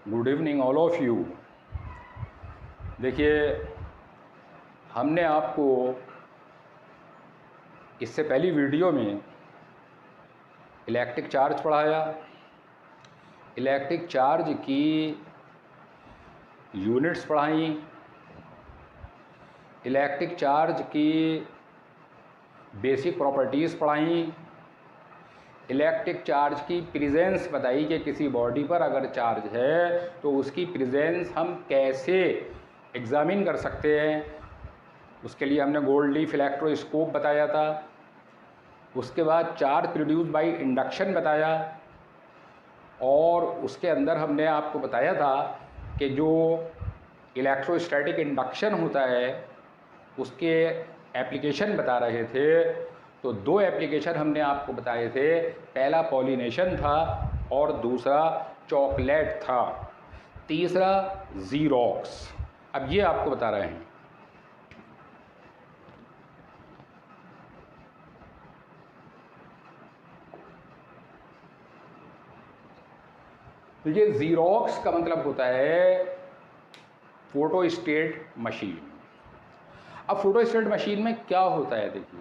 Good evening all of you. देखिए, हमने आपको इससे पहली वीडियो में इलेक्ट्रिक चार्ज पढ़ाया। इलेक्ट्रिक चार्ज की यूनिट्स पढ़ाई, इलेक्ट्रिक चार्ज की बेसिक प्रॉपर्टीज़ पढ़ाई, इलेक्ट्रिक चार्ज की प्रेजेंस बताई कि किसी बॉडी पर अगर चार्ज है तो उसकी प्रेजेंस हम कैसे एग्जामिन कर सकते हैं। उसके लिए हमने गोल्ड लीफ इलेक्ट्रोस्कोप बताया था। उसके बाद चार्ज प्रोड्यूस बाय इंडक्शन बताया, और उसके अंदर हमने आपको बताया था कि जो इलेक्ट्रोस्टैटिक इंडक्शन होता है उसके एप्लीकेशन बता रहे थे। तो दो एप्लीकेशन हमने आपको बताए थे, पहला पॉलिनेशन था और दूसरा चॉकलेट था, तीसरा ज़ीरॉक्स। अब ये आपको बता रहे हैं। देखिए, ज़ीरॉक्स का मतलब होता है फोटोस्टेट मशीन। अब फोटोस्टेट मशीन में क्या होता है, देखिए,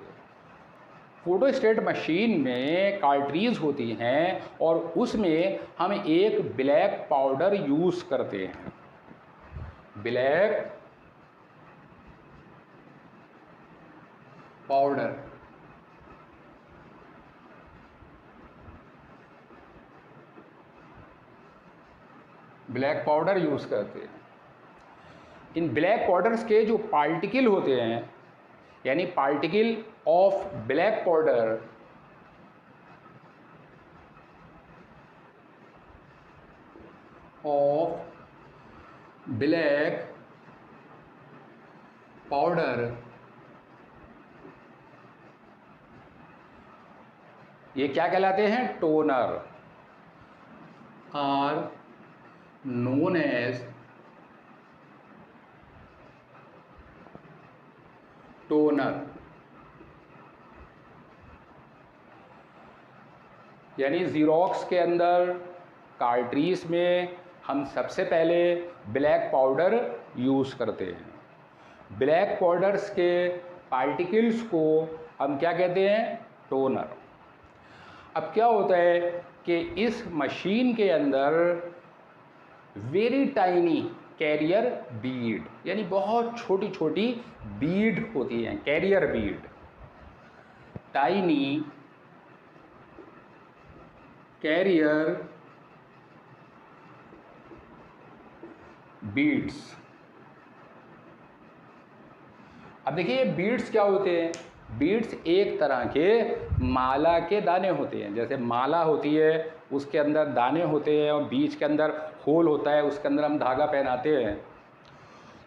फोटोस्टेट मशीन में कार्ट्रीज होती हैं और उसमें हम एक ब्लैक पाउडर यूज़ करते हैं। Black powder, black powder use करते हैं। इन ब्लैक पाउडर्स के जो पार्टिकल होते हैं, यानी पार्टिकल ऑफ ब्लैक पाउडर, ये क्या कहलाते हैं? Toner, are known as toner. यानी ज़ीरॉक्स के अंदर कार्ट्रीज में हम सबसे पहले ब्लैक पाउडर यूज़ करते हैं। ब्लैक पाउडर्स के पार्टिकल्स को हम क्या कहते हैं? टोनर। अब क्या होता है कि इस मशीन के अंदर वेरी टाइनी कैरियर बीड, यानी बहुत छोटी छोटी बीड होती हैं, carrier bead, tiny carrier beads. अब देखिए, ये बीड्स क्या होते हैं? बीड्स एक तरह के माला के दाने होते हैं। जैसे माला होती है, उसके अंदर दाने होते हैं और बीच के अंदर होल होता है, उसके अंदर हम धागा पहनाते हैं।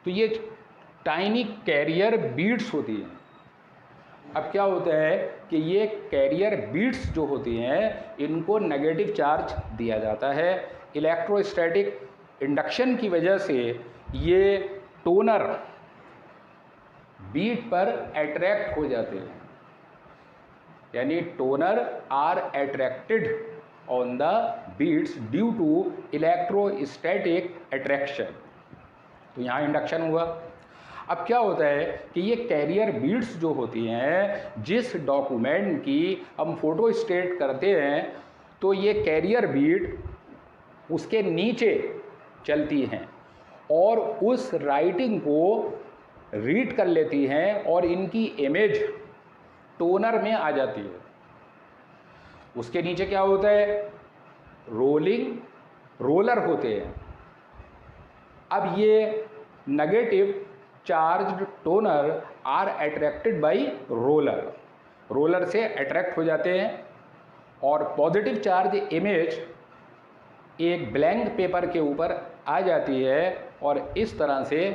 तो ये टाइनी कैरियर बीड्स होती हैं। अब क्या होता है कि ये कैरियर बीड्स जो होती हैं, इनको नेगेटिव चार्ज दिया जाता है। इलेक्ट्रोस्टैटिक इंडक्शन की वजह से ये टोनर बीट पर अट्रैक्ट हो जाते हैं, यानी toner are attracted on the beads due to electrostatic attraction. तो यहाँ इंडक्शन हुआ। अब क्या होता है कि ये कैरियर बीड्स जो होती हैं, जिस डॉक्यूमेंट की हम फोटो स्टेट करते हैं, तो ये कैरियर बीड उसके नीचे चलती हैं और उस राइटिंग को रीड कर लेती हैं और इनकी इमेज टोनर में आ जाती है। उसके नीचे क्या होता है? रोलर होते हैं। अब ये negative charged toner are attracted by roller से अट्रैक्ट हो जाते हैं और पॉजिटिव चार्ज इमेज एक ब्लैंक पेपर के ऊपर आ जाती है और इस तरह से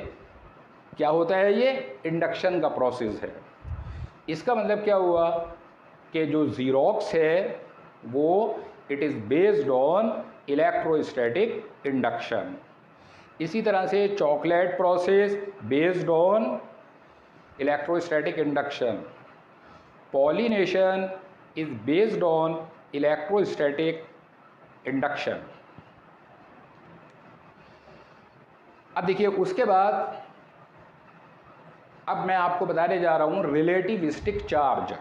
क्या होता है? ये इंडक्शन का प्रोसेस है। इसका मतलब क्या हुआ कि जो ज़ीरॉक्स है वो it is based on electrostatic induction. इसी तरह से chocolate process based on electrostatic induction. Pollination is based on electrostatic induction. अब देखिए उसके बाद अब मैं आपको बताने जा रहा हूं रिलेटिविस्टिक चार्ज।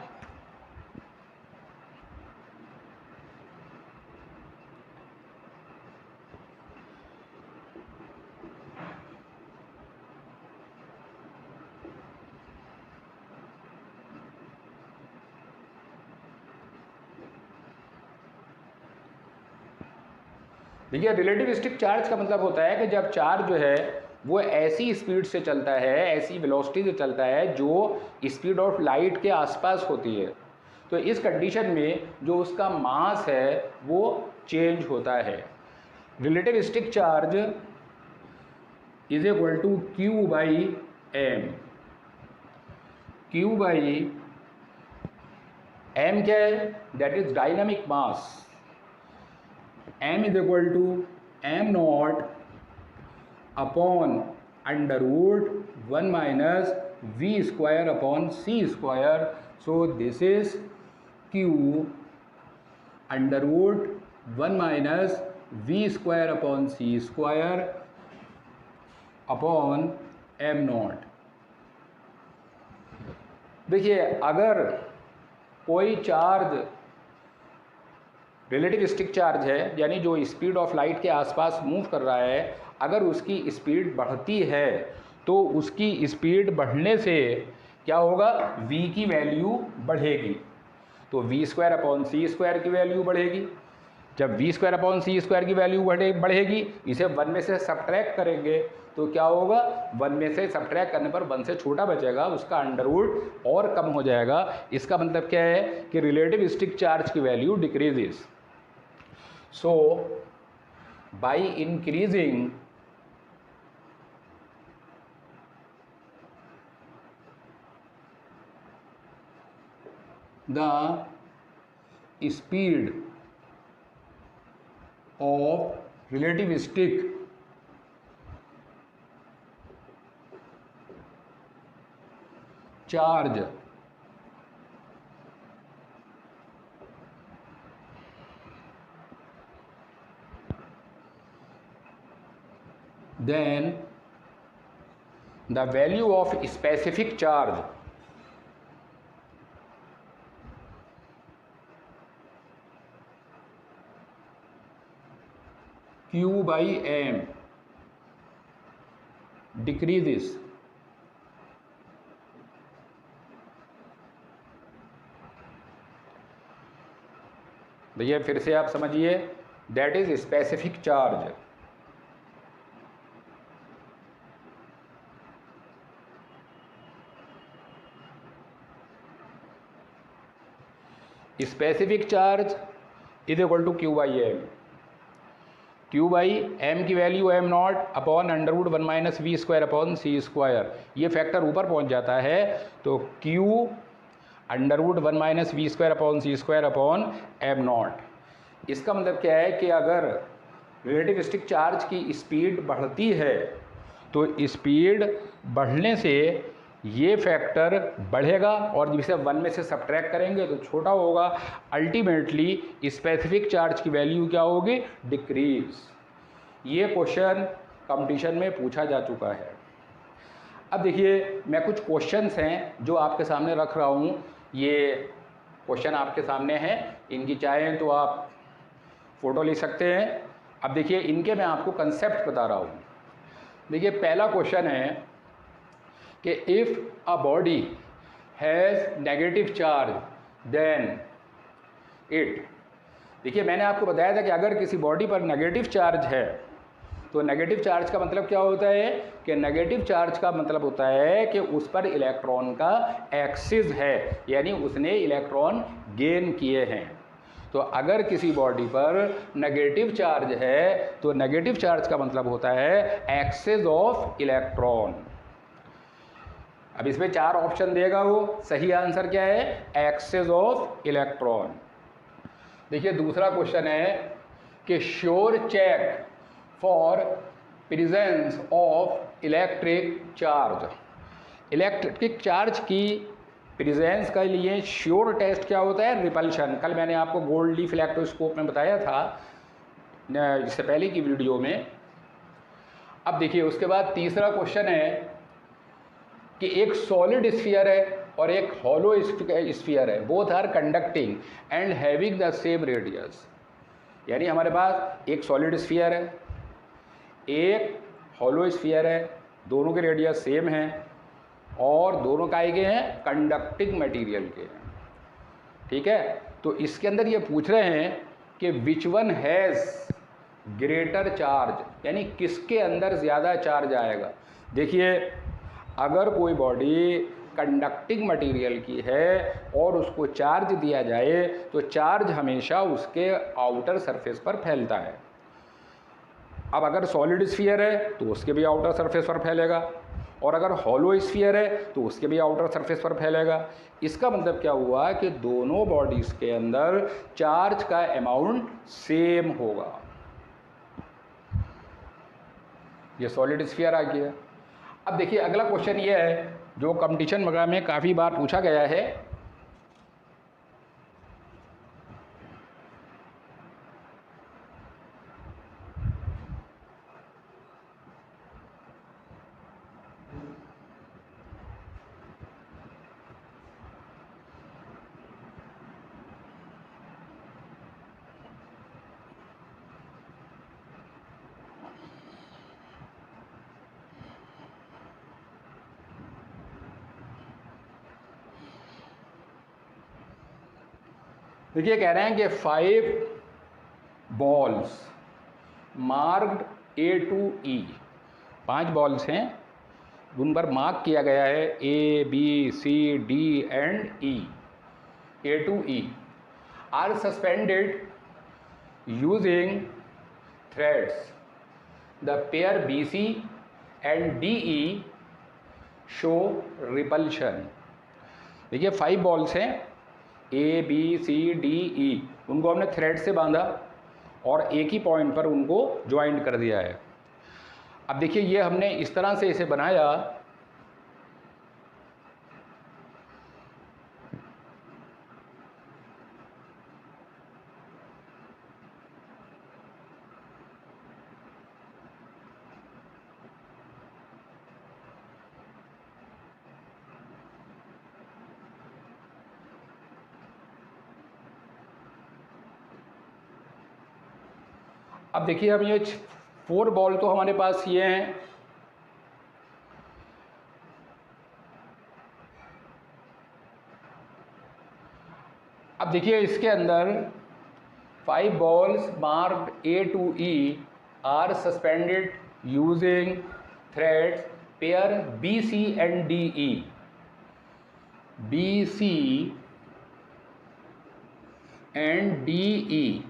देखिए रिलेटिविस्टिक चार्ज का मतलब होता है कि जब चार्ज जो है वो ऐसी स्पीड से चलता है, ऐसी वेलोसिटी से चलता है जो स्पीड ऑफ लाइट के आसपास होती है, तो इस कंडीशन में जो उसका मास है वो चेंज होता है। Relativistic charge is equal to Q by M. Q by M क्या है? That is dynamic mass. m is equal to m naught upon under root 1 minus v square upon c square. So this is q under root 1 minus v square upon c square upon m naught. देखिए अगर कोई charge relativistic charge है, यानी जो speed of light के आसपास move कर रहा है, अगर उसकी स्पीड बढ़ती है तो उसकी स्पीड बढ़ने से क्या होगा? v की वैल्यू बढ़ेगी, तो v square upon C square की वैल्यू बढ़ेगी। जब v square upon C square की वैल्यू बढ़ेगी, इसे 1 में से सब्ट्रैक्ट करेंगे तो क्या होगा? 1 में से सब्ट्रैक्ट करने पर 1 से छोटा बचेगा, उसका अंडरवुड और कम हो जाएगा। इसका मतलब क्या है कि रिलेटिविस्टिक चार्ज की value decreases. So, by increasing the speed of relativistic charge, then the value of specific charge q by m decreases। भैया फिर से आप समझिए, that is specific charge. Specific charge is equal to Q by M. Q by M की value M naught upon under root 1 minus V square upon C square. ये factor ऊपर पहुंच जाता है तो Q under root 1 minus V square upon C square upon M naught. इसका मतलब क्या है कि अगर रिलेटिविस्टिक चार्ज की स्पीड बढ़ती है तो स्पीड बढ़ने से ये फैक्टर बढ़ेगा और जिसे 1 में से सब्ट्रैक्ट करेंगे तो छोटा होगा। अल्टीमेटली स्पेसिफिक चार्ज की वैल्यू क्या होगी? डिक्रीज। ये क्वेश्चन कंपटीशन में पूछा जा चुका है। अब देखिए मैं कुछ क्वेश्चंस हैं जो आपके सामने रख रहा हूँ। ये क्वेश्चन आपके सामने हैं, इनकी चाहें तो आप फोटो ले सकते हैं। अब देखिए इनके मैं आपको कंसेप्ट बता रहा हूँ। देखिए पहला क्वेश्चन है कि if a body has negative charge then it. देखिए मैंने आपको बताया था कि अगर किसी बॉडी पर नेगेटिव चार्ज है तो नेगेटिव चार्ज का मतलब क्या होता है कि नेगेटिव चार्ज का मतलब होता है कि उस पर इलेक्ट्रॉन का एक्सिस है, यानी उसने इलेक्ट्रॉन गेन किए हैं। तो अगर किसी बॉडी पर नेगेटिव चार्ज है तो नेगेटिव चार्ज का मतलब होता है एक्सिस ऑफ इलेक्ट्रॉन। अब इसमें 4 ऑप्शन देगा वो, सही आंसर क्या है? Excess of electron. देखिए दूसरा क्वेश्चन है कि sure check for presence of electric charge. Electric charge की प्रेजेंस के लिए श्योर टेस्ट क्या होता है? रिपल्शन। कल मैंने आपको गोल्ड लीफ इलेक्ट्रोस्कोप में बताया था इससे पहले की वीडियो में। अब देखिए उसके बाद तीसरा क्वेश्चन है कि एक सॉलिड स्फीयर है और एक हॉलो स्फीयर है, both are conducting and having the same radius. यानी हमारे पास एक सॉलिड स्फीयर है, एक हॉलो स्फीयर है, दोनों के रेडियस सेम हैं और दोनों काहे के हैं, कंडक्टिंग मटेरियल के हैं। ठीक है, तो इसके अंदर ये पूछ रहे हैं कि which one has greater charge, यानी किसके अंदर ज़्यादा चार्ज आएगा। देखिए अगर कोई बॉडी कंडक्टिंग मटेरियल की है और उसको चार्ज दिया जाए तो चार्ज हमेशा उसके आउटर सरफेस पर फैलता है। अब अगर सॉलिड स्फीयर है तो उसके भी आउटर सरफेस पर फैलेगा और अगर हॉलो स्फीयर है तो उसके भी आउटर सरफेस पर फैलेगा। इसका मतलब क्या हुआ कि दोनों बॉडीज़ के अंदर चार्ज का अमाउंट सेम होगा। ये सॉलिड स्फीयर आ गया। अब देखिए अगला क्वेश्चन ये है जो कंपटीशन वगैरह में काफ़ी बार पूछा गया है। देखिए कह रहे हैं कि 5 balls marked A to E, 5 balls हैं उन पर मार्क किया गया है A, B, C, D and E, A to E are suspended using threads. The pair BC and DE show repulsion. देखिए 5 बॉल्स हैं A, B, C, D, E, उनको हमने थ्रेड से बांधा और एक ही पॉइंट पर उनको ज्वाइंट कर दिया है। अब देखिए ये हमने इस तरह से इसे बनाया अब देखिए हम ये 4 बॉल तो हमारे पास ये हैं, अब देखिए इसके अंदर 5 balls marked A to E are suspended using threads pair BC and DE. BC and DE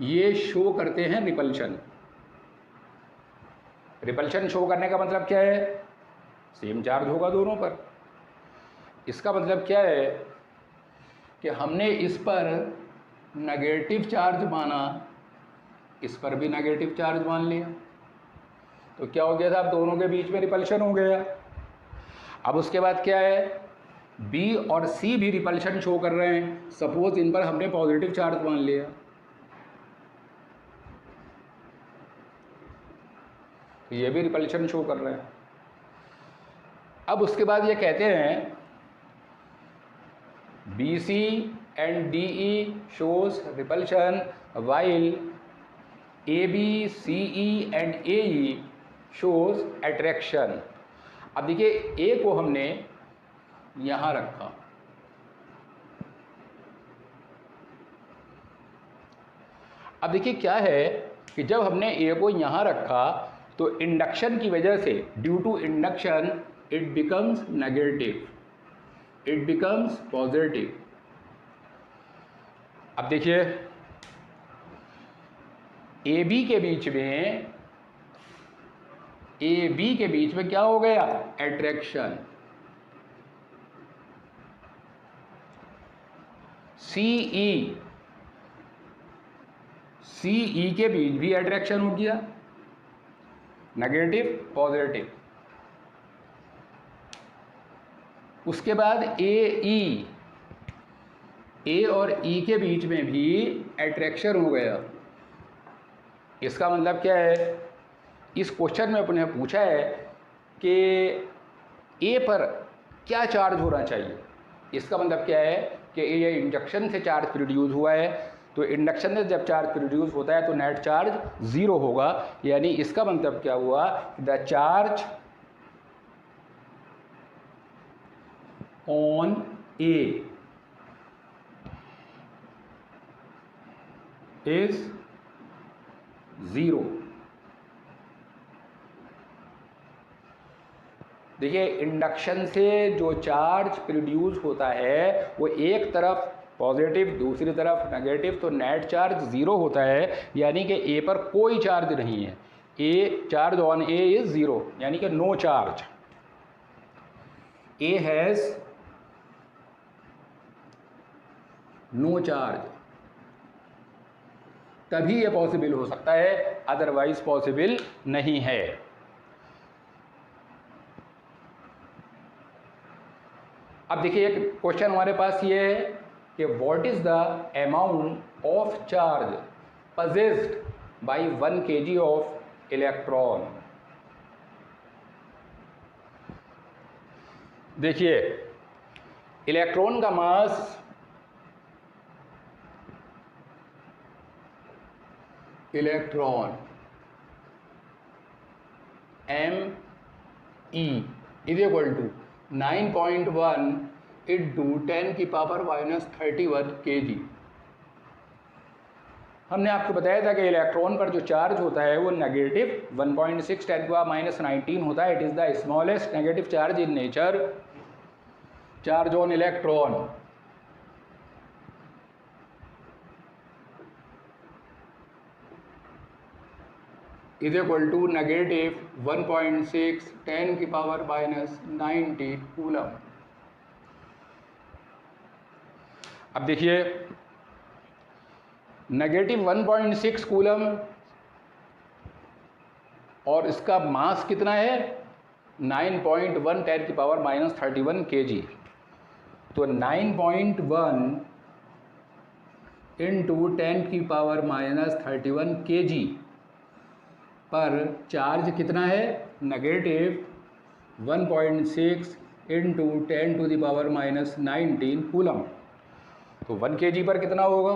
ये शो करते हैं रिपल्शन। रिपल्शन शो करने का मतलब क्या है, सेम चार्ज होगा दोनों पर। इसका मतलब क्या है कि हमने इस पर नेगेटिव चार्ज माना, इस पर भी नेगेटिव चार्ज मान लिया, तो क्या हो गया था, अब दोनों के बीच में रिपल्शन हो गया। अब उसके बाद क्या है, B और C भी रिपल्शन शो कर रहे हैं। सपोज इन पर हमने पॉजिटिव चार्ज मान लिया, तो ये भी रिपल्शन शो कर रहे हैं। अब उसके बाद ये कहते हैं BC and DE shows repulsion while AB, CE and AE shows attraction। अब देखिए A को हमने यहाँ रखा, अब देखिए क्या है कि जब हमने A को यहाँ रखा तो इंडक्शन की वजह से, due to induction it becomes negative, it becomes positive. अब देखिए AB के बीच में, AB के बीच में क्या हो गया, अट्रैक्शन। CE के बीच भी अट्रैक्शन हो गया, नेगेटिव पॉजिटिव। उसके बाद AE, A और E के बीच में भी अट्रैक्शन हो गया। इसका मतलब क्या है इस क्वेश्चन में अपने पूछा है कि ए पर क्या चार्ज होना चाहिए। इसका मतलब क्या है कि ये इंडक्शन से चार्ज प्रोड्यूस हुआ है, तो इंडक्शन से जब चार्ज प्रोड्यूस होता है तो नेट चार्ज ज़ीरो होगा। यानी इसका मतलब क्या हुआ, the charge on A is zero. देखिए, इंडक्शन से जो चार्ज प्रोड्यूस होता है वो एक तरफ पॉजिटिव, दूसरी तरफ नेगेटिव, तो नेट चार्ज ज़ीरो होता है। यानी कि ए पर कोई चार्ज नहीं है। A charge on A is zero, यानी कि no charge. A has no charge, तभी ये पॉसिबल हो सकता है, अदरवाइज पॉसिबल नहीं है। अब देखिए, एक क्वेश्चन हमारे पास ये है कि what is the amount of charge possessed by 1 kg of electron. देखिए, इलेक्ट्रॉन का mass electron m(e) is equal to 9.1 into 10⁻⁻31 kg। हमने आपको बताया था कि इलेक्ट्रॉन पर जो चार्ज होता है वो नेगेटिव 1.6 10⁻⁻19 होता है। It is the smallest negative charge in nature. Charge on electron is equal to negative 1.6 10⁻⁻19 coulomb. अब देखिए, नेगेटिव 1.6 कूलम और इसका मास कितना है 9.1 10⁻⁻31 kg। तो 9.1 इंटू 10⁻⁻31 kg पर चार्ज कितना है नेगेटिव 1.6 इंटू 10⁻⁻19 कूलम। तो 1 kg पर कितना होगा,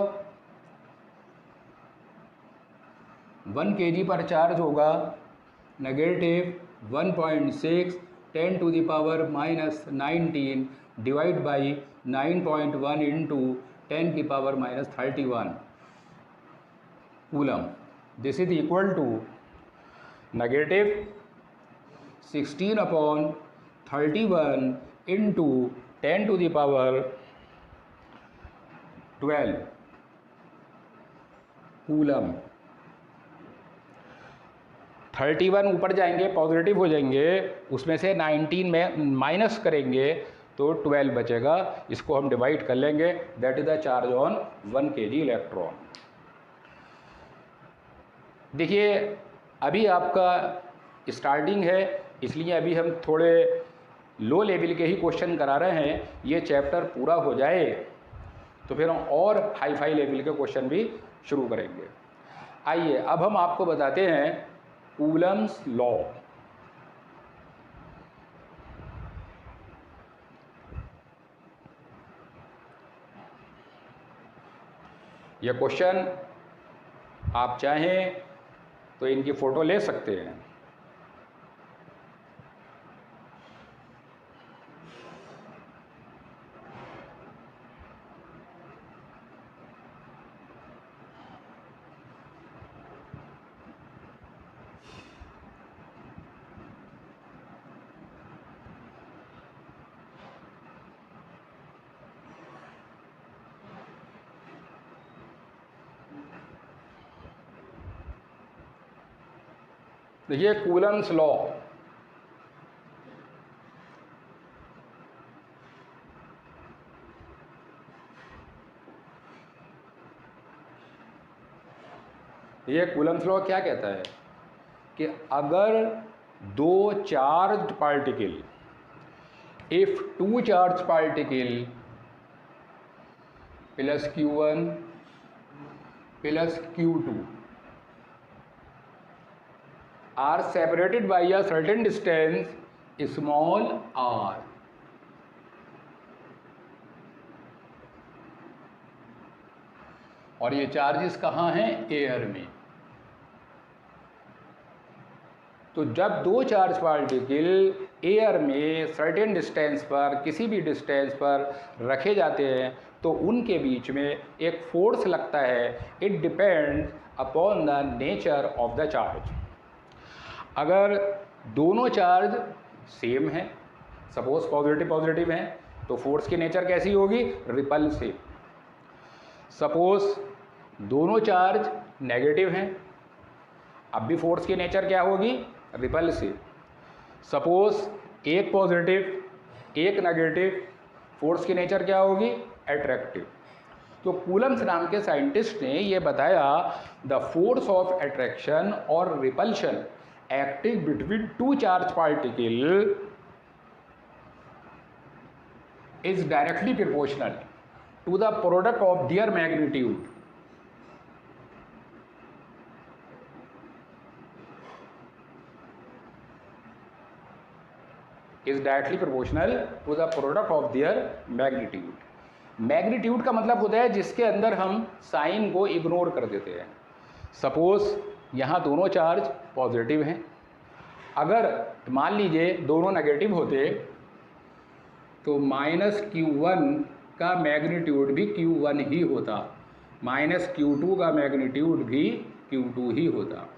1 kg पर चार्ज होगा negative 1.6 10⁻⁻19 divide by 9.1 into 10⁻⁻31 coulomb. This is equal to negative 16/31 into 10⁻12 coulomb. 31 ऊपर जाएंगे, पॉजिटिव हो जाएंगे, उसमें से 19 में माइनस करेंगे तो 12 बचेगा। इसको हम डिवाइड कर लेंगे। That is the charge on 1 kg electron. देखिए, अभी आपका स्टार्टिंग है, इसलिए अभी हम थोड़े लो लेवल के ही क्वेश्चन करा रहे हैं। ये चैप्टर पूरा हो जाए तो फिर हम और हाई फाई लेवल के क्वेश्चन भी शुरू करेंगे। आइए, अब हम आपको बताते हैं कूलम्स लॉ। यह क्वेश्चन आप चाहें तो इनकी फ़ोटो ले सकते हैं। देखिए, कूलम्स लॉ। ये कूलम्स लॉ क्या कहता है कि अगर दो charged particle, if two charge particle plus Q1 plus Q2 are separated by a certain distance small R. और ये चार्जेस कहाँ हैं? एयर में। तो जब दो चार्ज पार्टिकल एयर में सर्टेन डिस्टेंस पर, किसी भी डिस्टेंस पर रखे जाते हैं तो उनके बीच में एक फोर्स लगता है। It depends upon the nature of the charge. अगर दोनों चार्ज सेम हैं, सपोज पॉजिटिव पॉजिटिव हैं, तो फोर्स की नेचर कैसी होगी? रिपल्सिव। सपोज दोनों चार्ज नेगेटिव हैं, अब भी फोर्स की नेचर क्या होगी? रिपल्सिव। सपोज एक पॉजिटिव एक नेगेटिव, फोर्स की नेचर क्या होगी? अट्रैक्टिव। तो कूलम्स नाम के साइंटिस्ट ने ये बताया द फोर्स ऑफ अट्रैक्शन और repulsion acting between two charge particle is directly proportional to the product of their magnitude. Is directly proportional to the product of their magnitude. Magnitude का मतलब होता है जिसके अंदर हम साइन को इग्नोर कर देते हैं। सपोज यहाँ दोनों चार्ज पॉजिटिव हैं, अगर मान लीजिए दोनों नेगेटिव होते तो -Q1 का मैग्नीट्यूड भी Q1 ही होता, -Q2 का मैग्नीट्यूड भी Q2 ही होता।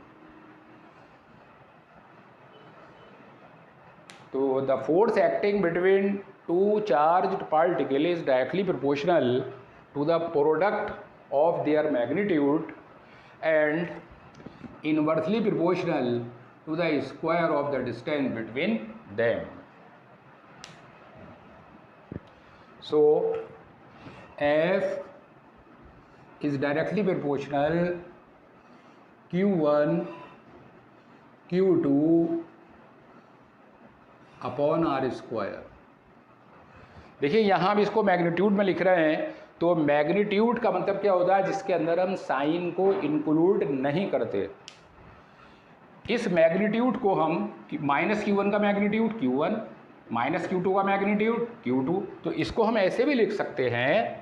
तो the force acting between two charged particle is directly proportional to the product of their magnitude and inversely proportional to the square of the distance between them. So F is directly proportional Q1 Q2 upon R square. देखिए यहाँ हम इसको magnitude में लिख रहे हैं, तो magnitude का मतलब क्या होता है? जिसके अंदर हम साइन को इंक्लूड नहीं करते। इस मैग्नीट्यूड को हम -Q1 का मैग्नीट्यूड Q1, -Q2 का मैग्नीट्यूड Q2, तो इसको हम ऐसे भी लिख सकते हैं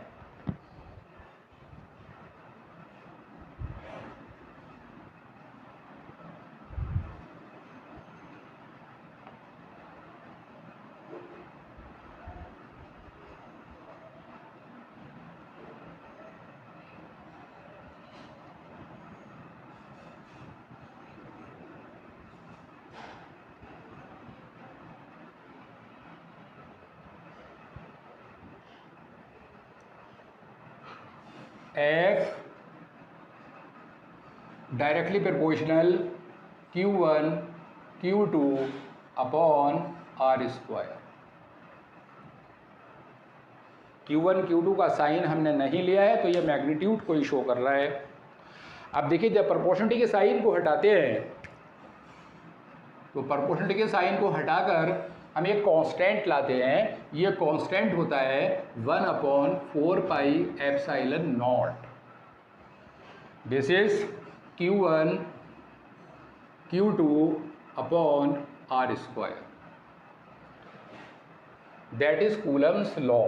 F directly proportional Q1 Q2 upon R square. Q1 Q2 का साइन हमने नहीं लिया है तो ये मैग्नीट्यूड को ही शो कर रहा है। अब देखिए जब प्रोपोर्शनलिटी के साइन को हटाते हैं तो प्रोपोर्शनलिटी के साइन को हटाकर हम एक कांस्टेंट लाते हैं। ये कांस्टेंट होता है 1/4 pi epsilon naught. This is Q1 Q2 upon R square. That is Coulomb's law.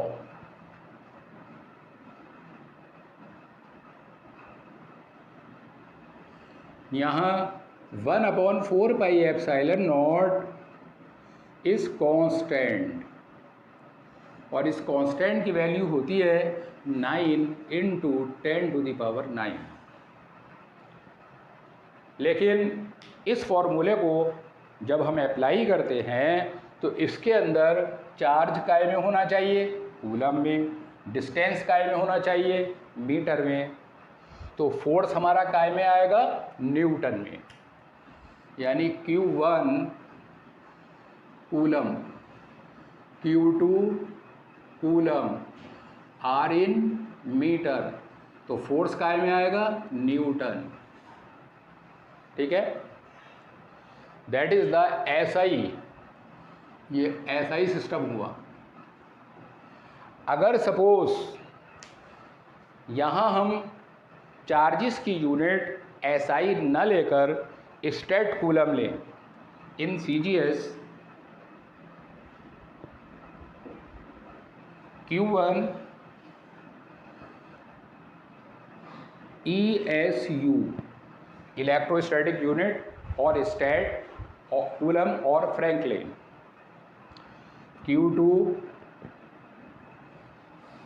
यहाँ 1/4 pi epsilon naught is constant, और इस कांस्टेंट की वैल्यू होती है 9 × 10⁹। लेकिन इस फॉर्मूले को जब हम अप्लाई करते हैं तो इसके अंदर चार्ज काय में होना चाहिए? कूलम में। डिस्टेंस काय में होना चाहिए? मीटर में। तो फोर्स हमारा काय में आएगा? न्यूटन में। यानी Q1 coulomb, Q2 coulomb, R in metre, तो फोर्स काय में आएगा? न्यूटन। ठीक है, दैट इज द SI। ये SI सिस्टम हुआ। अगर सपोज यहाँ हम चार्जेस की यूनिट SI न लेकर स्टेट कूलम लें इन CGS Q1 ESU electrostatic unit और स्टेट कूलम और Franklin, Q2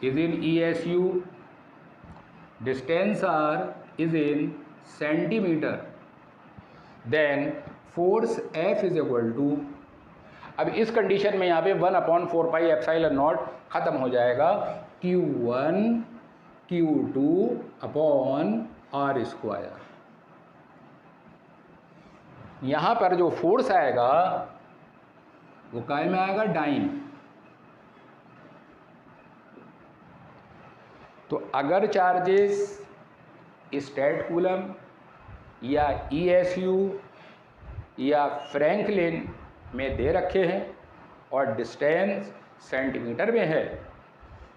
is in ESU, distance R is in centimeter, then force F is equal to, अब इस कंडीशन में यहाँ पे 1/4 पाई एप्सिलॉन नॉट खत्म हो जाएगा, Q1 Q2 upon R square. यहाँ पर जो फोर्स आएगा वो काय में आएगा, डाइन। तो अगर चार्जेस स्टेट कूलम या ESU या फ्रैंकलिन में दे रखे हैं और डिस्टेंस सेंटीमीटर में है,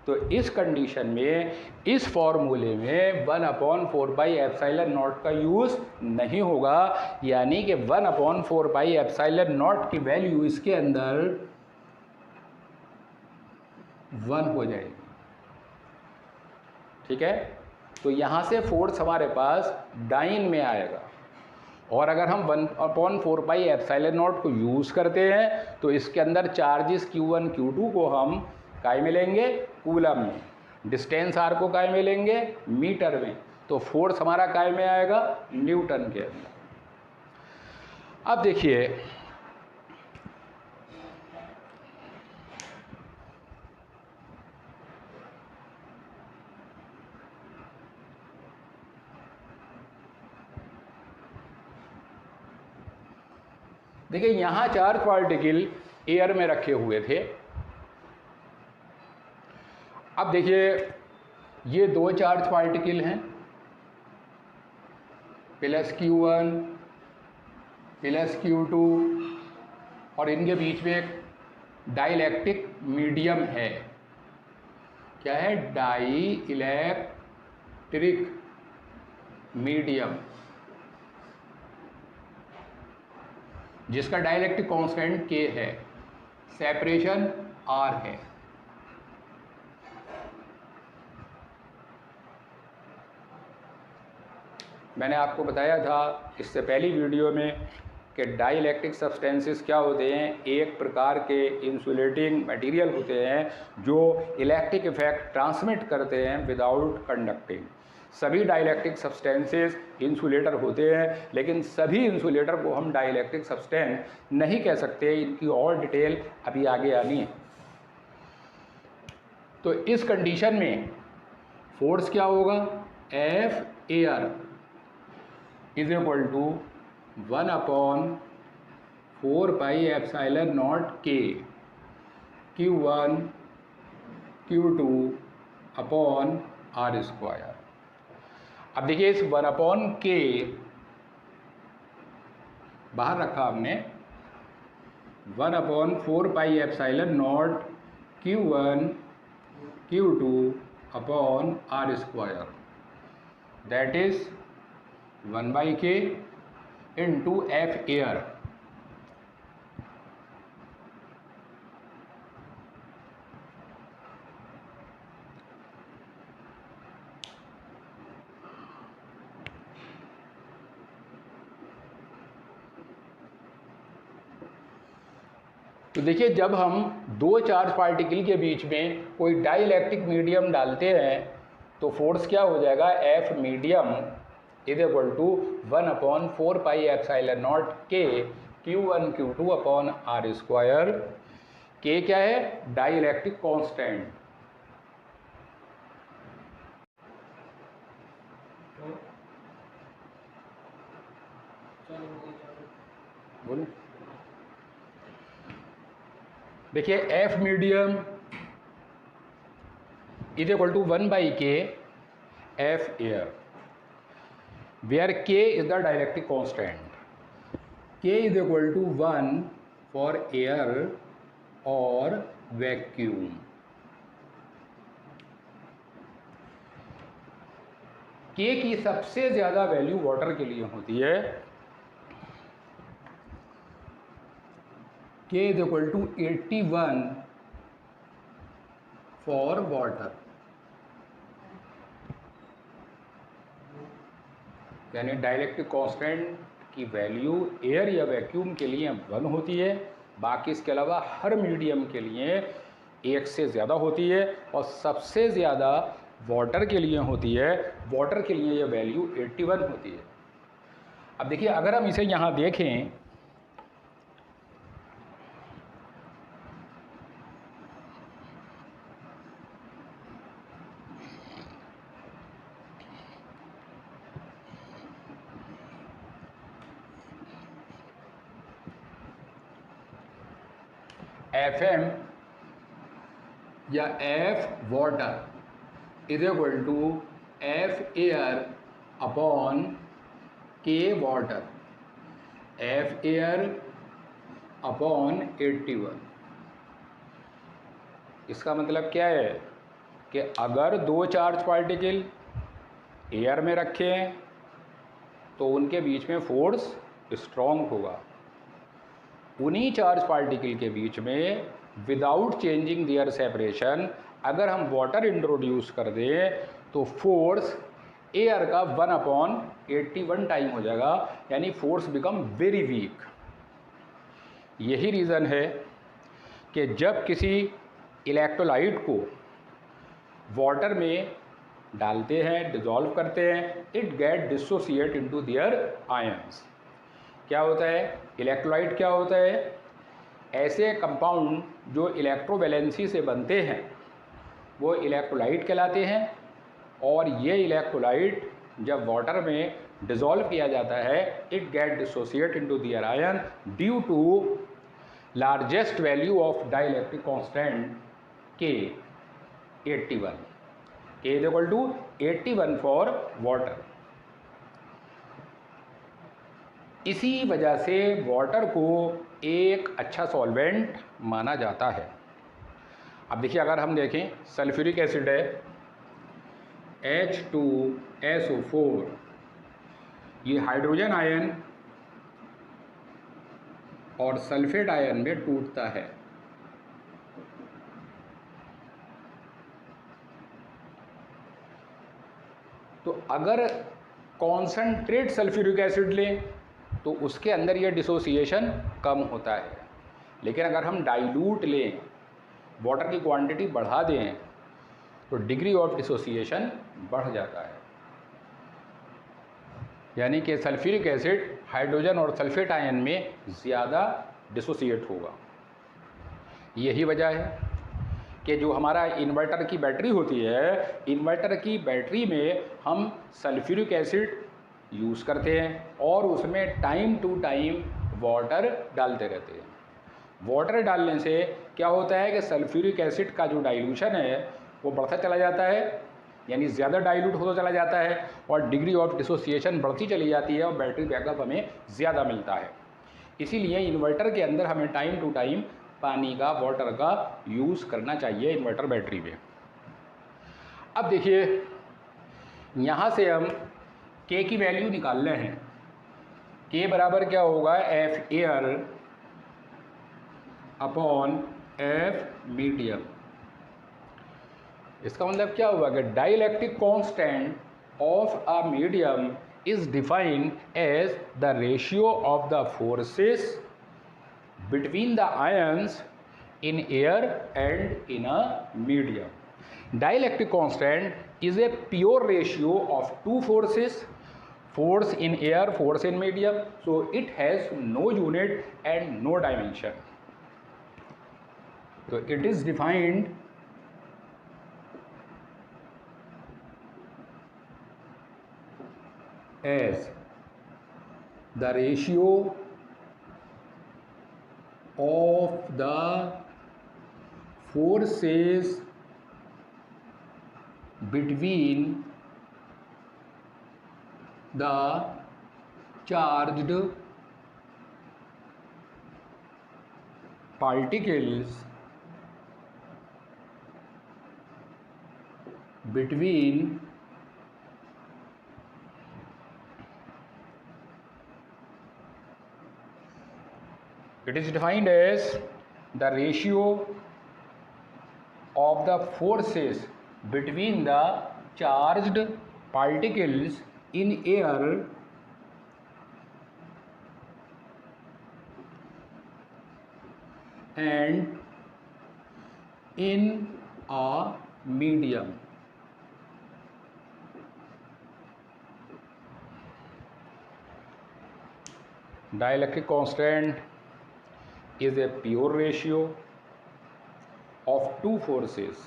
तो इस कंडीशन में इस फॉर्मूले में 1/4 पाई एप्सिलॉन नॉट का यूज़ नहीं होगा, यानी कि 1/4 पाई एप्सिलॉन नॉट की वैल्यू इसके अंदर 1 हो जाएगी। ठीक है, तो यहाँ से फोर्स हमारे पास डाइन में आएगा, और अगर हम 1/4 पाई एप्सिलॉन नॉट को यूज़ करते हैं तो इसके अंदर चार्जेस Q1 Q2 को हम काय में लेंगे, कूलम में, डिस्टेंस R को काय में लेंगे, मीटर में, तो फोर्स हमारा काय में आएगा, न्यूटन के अंदर। अब देखिए यहाँ चार्ज पार्टिकल एयर में रखे हुए थे। अब देखिए ये 2 चार्ज पार्टिकल हैं, प्लस Q1 प्लस Q2, और इनके बीच में एक डाइलेक्ट्रिक मीडियम है। क्या है, डाई इलेक्ट्रिक मीडियम, जिसका डाइलेक्ट्रिक कांस्टेंट K है, सेपरेशन R है। मैंने आपको बताया था इससे पहली वीडियो में कि डाइलेक्ट्रिक सब्सटेंसेस क्या होते हैं, एक प्रकार के इंसुलेटिंग मटेरियल होते हैं जो इलेक्ट्रिक इफेक्ट ट्रांसमिट करते हैं विदाउट कंडक्टिंग। सभी डाइलेक्ट्रिक सब्सटेंसेस इंसुलेटर होते हैं, लेकिन सभी इंसुलेटर को हम डाइलेक्ट्रिक सब्सटेंस नहीं कह सकते, इनकी और डिटेल अभी आगे आनी है। तो इस कंडीशन में फोर्स क्या होगा, F air is equal to 1/4 pi epsilon naught K Q1 Q2 upon R square. अब देखिए इस 1/K बाहर रखा हमने, 1/4 pi epsilon naught Q1 Q2 upon R square, that is 1/K into F air. तो देखिए जब हम 2 चार्ज पार्टिकल के बीच में कोई डाइलेक्ट्रिक मीडियम डालते हैं तो फोर्स क्या हो जाएगा, F medium is equal to 1/4 pi epsilon naught K Q1 Q2 upon R square. K क्या है, डाइलेक्ट्रिक कांस्टेंट। बोलो, देखिए F medium is equal to 1/K F air, where K is the dielectric constant. K is equal to 1 for air or vacuum. K की सबसे ज़्यादा value water के लिए होती है, K is equal to 81 for water, यानी dielectric constant की value air या वैक्यूम के लिए 1 होती है, बाकी इसके अलावा हर मीडियम के लिए 1 से ज़्यादा होती है, और सबसे ज़्यादा वाटर के लिए होती है। वाटर के लिए यह वैल्यू 81 होती है। अब देखिए, अगर हम इसे यहाँ देखें, FM या F water is equal to F air upon K water, F air upon 81। इसका मतलब क्या है कि अगर 2 चार्ज पार्टिकल एयर में रखे हैं तो उनके बीच में फोर्स स्ट्रॉन्ग होगा। उन्हीं चार्ज पार्टिकल के बीच में विदाउट चेंजिंग देयर सेपरेशन अगर हम वाटर इंट्रोड्यूस कर दें तो फोर्स एयर का 1/81 टाइम हो जाएगा, यानी फोर्स बिकम वेरी वीक। यही रीज़न है कि जब किसी इलेक्ट्रोलाइट को वाटर में डालते हैं, डिसॉल्व करते हैं, it get dissociate into there ions. क्या होता है? इलेक्ट्रोलाइट क्या होता है? ऐसे कंपाउंड जो इलेक्ट्रोवैलेंसी से बनते हैं वो इलेक्ट्रोलाइट कहलाते हैं, और ये इलेक्ट्रोलाइट जब वाटर में डिसॉल्व किया जाता है it get dissociate into their ion due to largest value of dielectric constant K 81। K is equal to 81 for water. इसी वजह से वाटर को एक अच्छा सॉल्वेंट माना जाता है। अब देखिए, अगर हम देखें, सल्फ्यूरिक एसिड है H2SO4, ये हाइड्रोजन आयन और सल्फेट आयन में टूटता है। तो अगर कॉन्सनट्रेट सल्फ्यूरिक एसिड लें तो उसके अंदर ये डिसोसिएशन कम होता है, लेकिन अगर हम डाइल्यूट लें, वाटर की क्वांटिटी बढ़ा दें, तो डिग्री ऑफ डिसोसिएशन बढ़ जाता है। यानी कि सल्फ्यूरिक एसिड हाइड्रोजन और सल्फेट आयन में ज़्यादा डिसोसिएट होगा। यही वजह है कि जो हमारा इन्वर्टर की बैटरी होती है, इन्वर्टर की बैटरी में हम सल्फ्यूरिक एसिड यूज़ करते हैं और उसमें टाइम टू टाइम वाटर डालते रहते हैं। वाटर डालने से क्या होता है कि सल्फ्यूरिक एसिड का जो डाइल्यूशन है वो बढ़ता चला जाता है, यानी ज़्यादा डाइल्यूट होता चला जाता है और डिग्री ऑफ डिसोसिएशन बढ़ती चली जाती है और बैटरी बैकअप हमें ज़्यादा मिलता है। इसीलिए इन्वर्टर के अंदर हमें टाइम टू टाइम पानी का, वाटर का यूज़ करना चाहिए इन्वर्टर बैटरी में। अब देखिए, यहाँ से हम K की वैल्यू निकालने हैं। K बराबर क्या होगा? F air upon F medium. इसका मतलब क्या हुआ कि dielectric constant of a medium is defined as the ratio of the forces between the ions in air and in a medium. Dielectric constant is a pure ratio of two forces, force in air, force in medium, so it has no unit and no dimension. So it is defined as the ratio of the forces between the charged particles between It is defined as the ratio of the forces between the charged particles in air and in a medium. Dielectric constant is a pure ratio of two forces,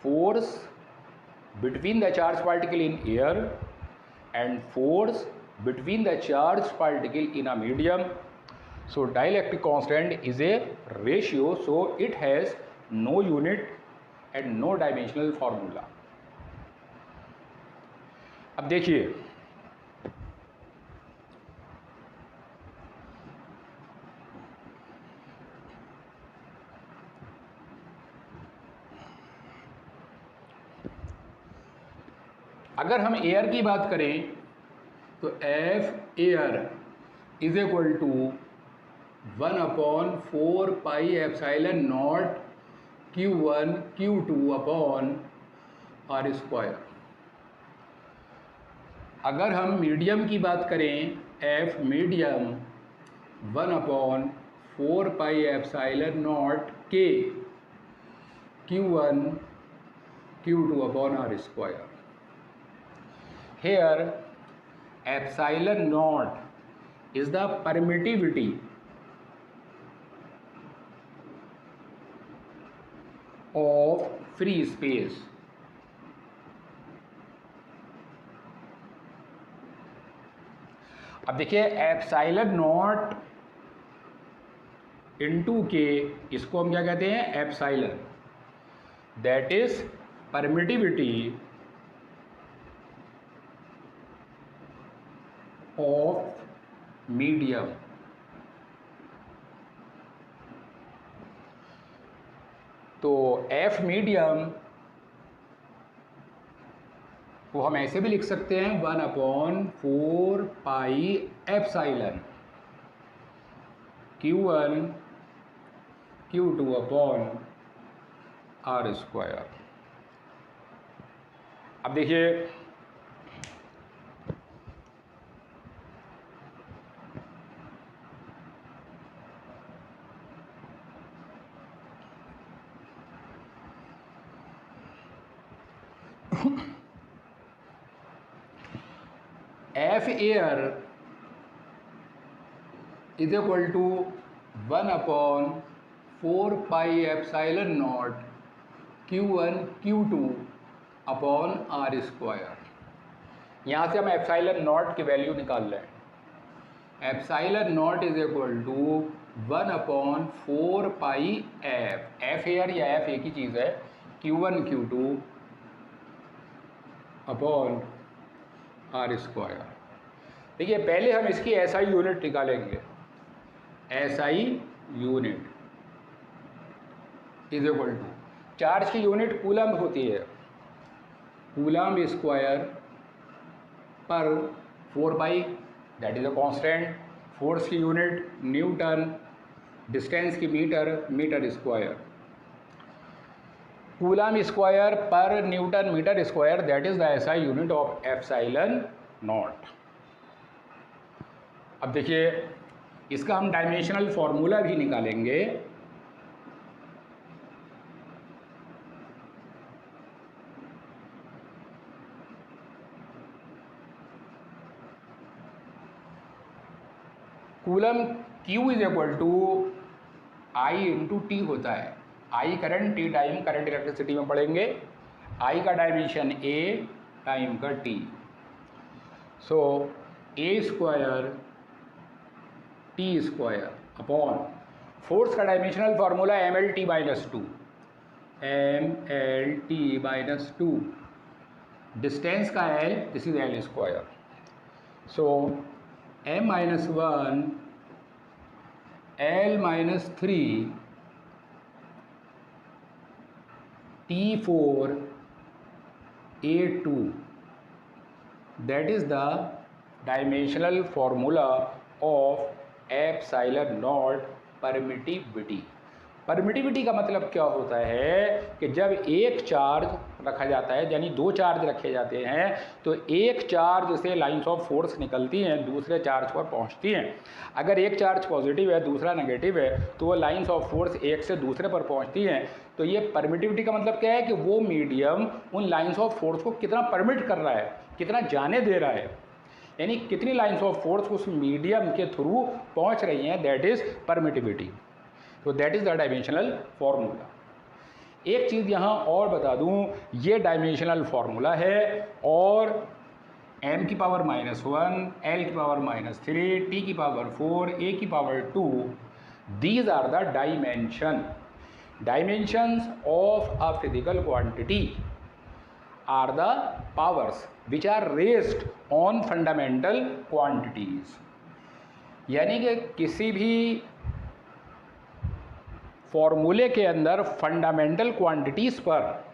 force between the charged particle in air and force between the charged particle in a medium. So dielectric constant is a ratio, so it has no unit and no dimensional formula. अब देखिए, अगर हम air की बात करें तो F air is equal to 1/4πε0 Q1 Q2/r²। अगर हम मीडियम की बात करें, F medium 1/4πε0 K Q1 Q2/r²। Here epsilon naught is the permittivity of free space. अब देखिए, एप्साइलन नॉट इंटू के, इसको हम क्या कहते हैं, epsilon, that is permittivity of medium. तो एफ मीडियम को हम ऐसे भी लिख सकते हैं 1/4πε Q1 Q2/r²। अब देखिए, F air is equal to 1/4πε0 Q1 Q2/r²। यहाँ से हम एप्साइलन नॉट की वैल्यू निकाल रहे हैं। Epsilon naught is equal to 1/4π F air या एफ एक ही चीज़ है, Q1 Q2/r²। देखिए, पहले हम इसकी एसआई यूनिट निकालेंगे। SI unit is equal to, charge की यूनिट कूलम होती है, कूलम स्क्वायर पर 4 that is a constant, force की यूनिट न्यूटन, डिस्टेंस की metre, metre square, coulomb square पर newton metre square, that is the SI unit of epsilon naught. अब देखिए, इसका हम डायमेंशनल फॉर्मूला भी निकालेंगे। Coulomb Q is equal to I into T होता है। I current, T time, current electricity में पढ़ेंगे। आई का डायमेंशन ए, टाइम का T. So A square T square upon force का dimensional formula mLT-2, mLT-2, distance का L, this is L square. So m-1 L-3 T4 A2, that is the dimensional formula of epsilon not permittivity. Permittivity का मतलब क्या होता है कि जब एक चार्ज रखा जाता है, यानी दो चार्ज रखे जाते हैं, तो एक चार्ज से लाइंस ऑफ फोर्स निकलती हैं, दूसरे चार्ज पर पहुंचती हैं। अगर एक चार्ज पॉजिटिव है, दूसरा नेगेटिव है, तो वो लाइंस ऑफ फोर्स एक से दूसरे पर पहुंचती हैं। तो ये परमिटिविटी का मतलब क्या है कि वो मीडियम उन लाइंस ऑफ फोर्स को कितना परमिट कर रहा है, कितना जाने दे रहा है, यानी कितनी लाइंस ऑफ फोर्स उस मीडियम के थ्रू पहुंच रही हैं, दैट इज परमिटिविटी। तो that is the dimensional formula. एक चीज़ यहाँ और बता दूँ, ये डायमेंशनल फॉर्मूला है और m की पावर -1, l की पावर -3, t की पावर 4, a की power 2, these are the dimensions of a physical quantity are the powers which are raised on fundamental quantities। यानी कि किसी भी फॉर्मूले के अंदर फंडामेंटल क्वांटिटीज़ पर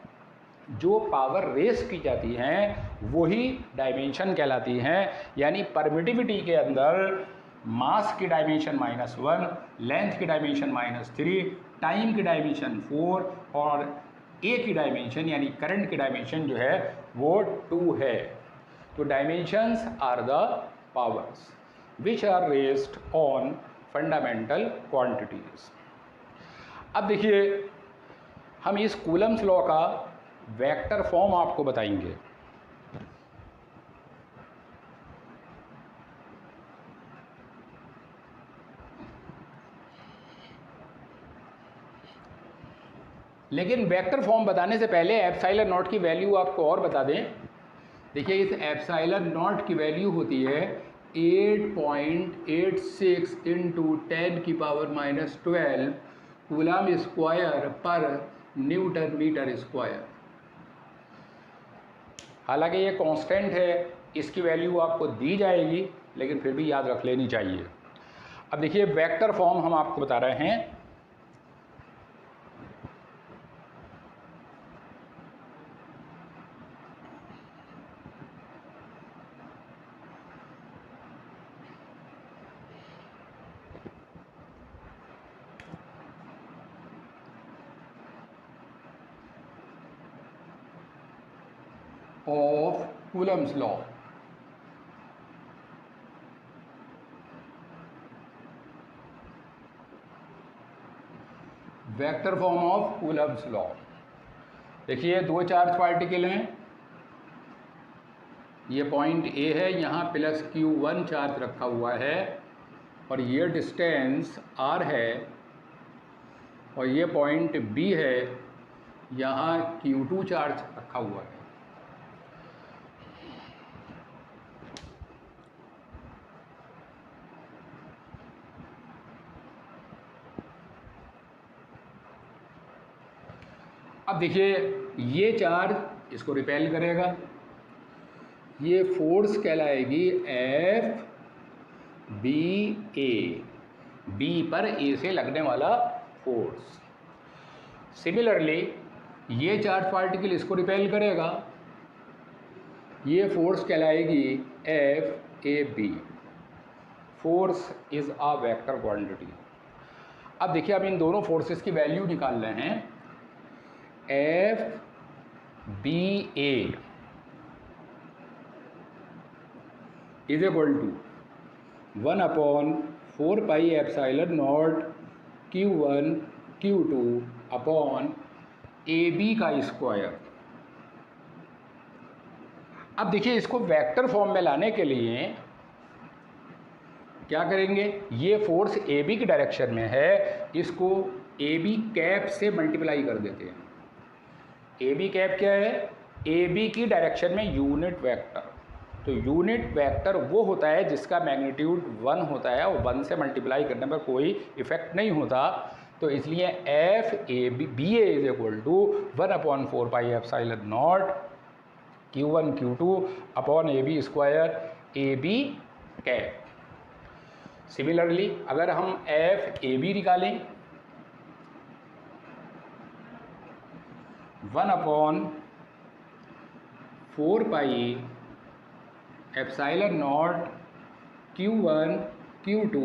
जो पावर रेस की जाती हैं वही डायमेंशन कहलाती हैं। यानी परमिटिविटी के अंदर मास की डायमेंशन -1, लेंथ की डायमेंशन -3, टाइम की डायमेंशन 4 और ए की डायमेंशन यानी करंट की डायमेंशन जो है वो 2 है। तो dimensions are the powers which are raised on fundamental quantities. अब देखिए, हम इस कूलम्स लॉ का वेक्टर फॉर्म आपको बताएंगे। लेकिन वेक्टर फॉर्म बताने से पहले एप्सिलॉन नॉट की वैल्यू आपको और बता दें। देखिए, इस एप्सिलॉन नॉट की वैल्यू होती है 8.86 इंटू 10 की पावर -12 कूलम स्क्वायर पर न्यूटन मीटर स्क्वायर। हालांकि ये कांस्टेंट है, इसकी वैल्यू आपको दी जाएगी, लेकिन फिर भी याद रख लेनी चाहिए। अब देखिए, वेक्टर फॉर्म हम आपको बता रहे हैं। of Coulomb's law। Vector form of Coulomb's law. देखिए, दो चार्ज पार्टिकल हैं, ये पॉइंट ए है, यहाँ +Q1 चार्ज रखा हुआ है और ये डिस्टेंस r है, और ये पॉइंट बी है, यहाँ Q2 चार्ज रखा हुआ है। अब देखिए, ये चार्ज इसको रिपेल करेगा, ये फोर्स कहलाएगी FBA, बी पर ए से लगने वाला फोर्स। सिमिलरली ये चार्ज पार्टिकल इसको रिपेल करेगा, ये फोर्स कहलाएगी FAB। Force is a vector quantity. अब देखिए, हम इन दोनों फोर्सेस की वैल्यू निकाल रहे हैं। FBA is equal to 1/4 pi epsilon naught Q1 Q2 upon AB का स्क्वायर। अब देखिए, इसको वेक्टर फॉर्म में लाने के लिए क्या करेंगे, ये फोर्स AB की डायरेक्शन में है, इसको AB कैप से मल्टीप्लाई कर देते हैं। AB कैप क्या है, AB की डायरेक्शन में यूनिट वेक्टर। तो यूनिट वेक्टर वो होता है जिसका मैग्नीट्यूड 1 होता है, और 1 से मल्टीप्लाई करने पर कोई इफेक्ट नहीं होता। तो इसलिए FABA is equal to 1/4 pi epsilon naught Q1 Q2 upon AB square AB cap. Similarly अगर हम FAB निकालें, 1/4 pi epsilon naught Q1 Q2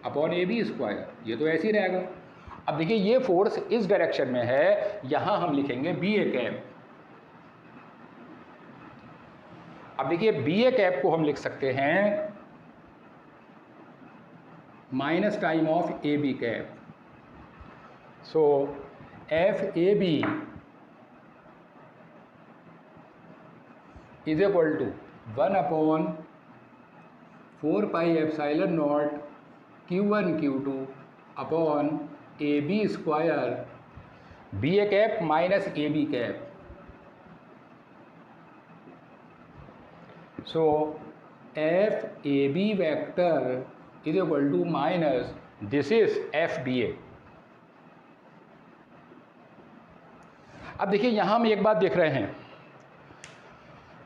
upon A B square, ये तो ऐसे ही रहेगा। अब देखिए ये फोर्स इस डायरेक्शन में है, यहां हम लिखेंगे बी ए कैप। अब देखिए बी ए कैप को हम लिख सकते हैं minus time of A B cap. So F A B is equal to 1 upon 4 pi epsilon naught Q1 Q2 upon A B square, B A cap minus A B cap. So F A B vector is equal to minus this is F B A. अब देखिए यहां हम एक बात देख रहे हैं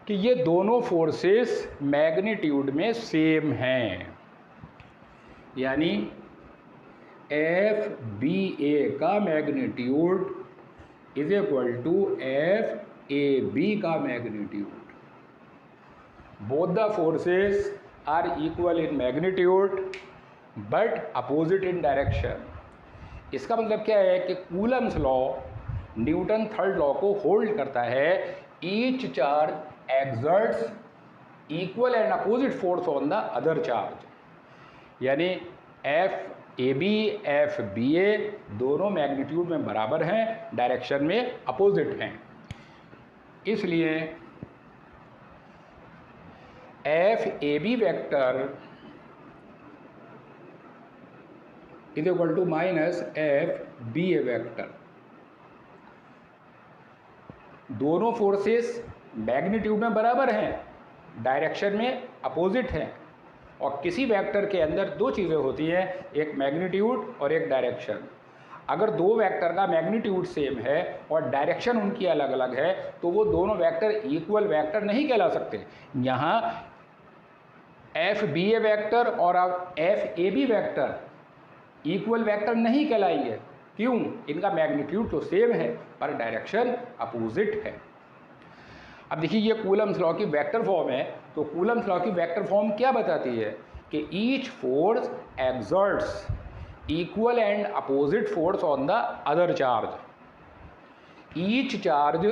कि ये दोनों फोर्सेस मैग्नीट्यूड में सेम हैं, यानी एफ बी ए का magnitude is equal to F A B का magnitude. Both the forces are equal in magnitude but opposite in direction. इसका मतलब क्या है कि Coulomb's law Newton third law को होल्ड करता है। Each charge exerts equal and opposite force on the other charge, यानी F A B F B A दोनों मैग्नीट्यूड में बराबर हैं, डायरेक्शन में अपोजिट हैं। इसलिए F A B vector is equal to minus F B A vector. दोनों forces magnitude में बराबर हैं, डायरेक्शन में अपोजिट हैं। और किसी वेक्टर के अंदर दो चीज़ें होती हैं, एक मैग्नीट्यूड और एक डायरेक्शन। अगर दो वेक्टर का मैग्नीट्यूड सेम है और डायरेक्शन उनकी अलग अलग है तो वो दोनों वेक्टर इक्वल वेक्टर नहीं कहला सकते। यहाँ एफ बी ए वैक्टर और F A B vector equal vector नहीं कहलाएंगे। क्यों? इनका मैग्नीट्यूड तो सेम है पर डायरेक्शन अपोजिट है। अब देखिए ये कूलम्स लॉ की वेक्टर फॉर्म है, तो कूलम्स लॉ की वेक्टर फॉर्म क्या बताती है कि each force exerts equal and opposite force on the other charge. Each charge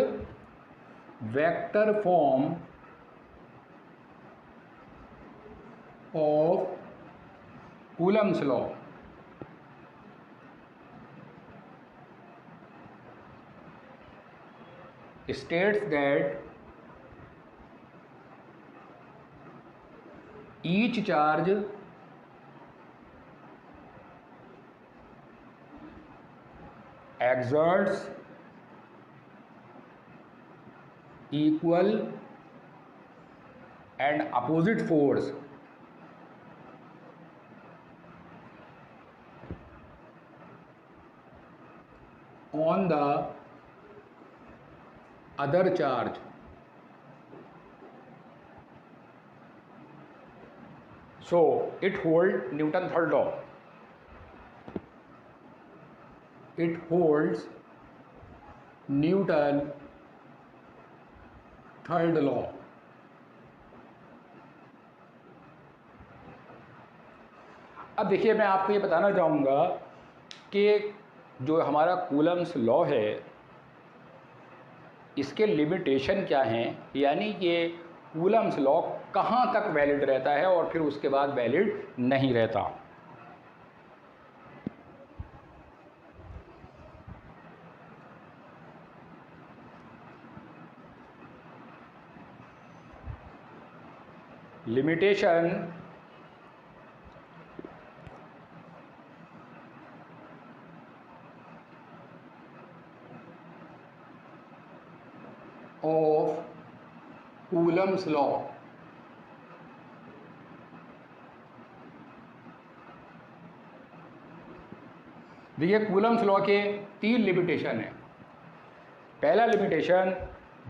vector form of Coulomb's law states that each charge exerts equal and opposite force on the other charge। So it holds Newton third law, it holds Newton third law। अब देखिए मैं आपको ये बताना चाहूँगा कि जो हमारा कूलम्स लॉ है इसके लिमिटेशन क्या हैं, यानी ये कूलम्स लॉ कहाँ तक वैलिड रहता है और फिर उसके बाद वैलिड नहीं रहता। Limitation of Coulomb's law. देखिए कूलम्स लॉ के 3 लिमिटेशन हैं। पहला limitation,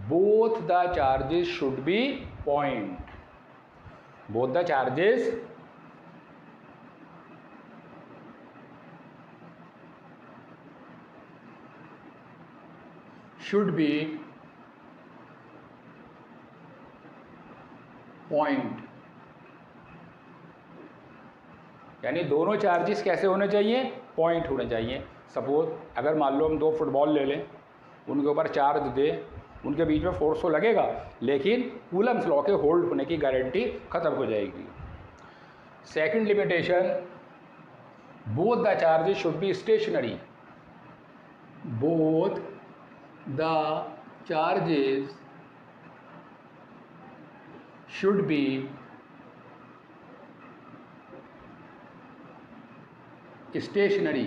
both the charges should be point. Both the charges should be point, यानी दोनों चार्जेस कैसे होने चाहिए, पॉइंट होने चाहिए। सपोज अगर मान लो हम 2 फुटबॉल ले लें, उनके ऊपर चार्ज दें, उनके बीच में फोर्स तो लगेगा, लेकिन कूलम्स लॉ के होल्ड होने की गारंटी खत्म हो जाएगी। Second limitation, both the charges should be stationary. Both the charges should be stationary.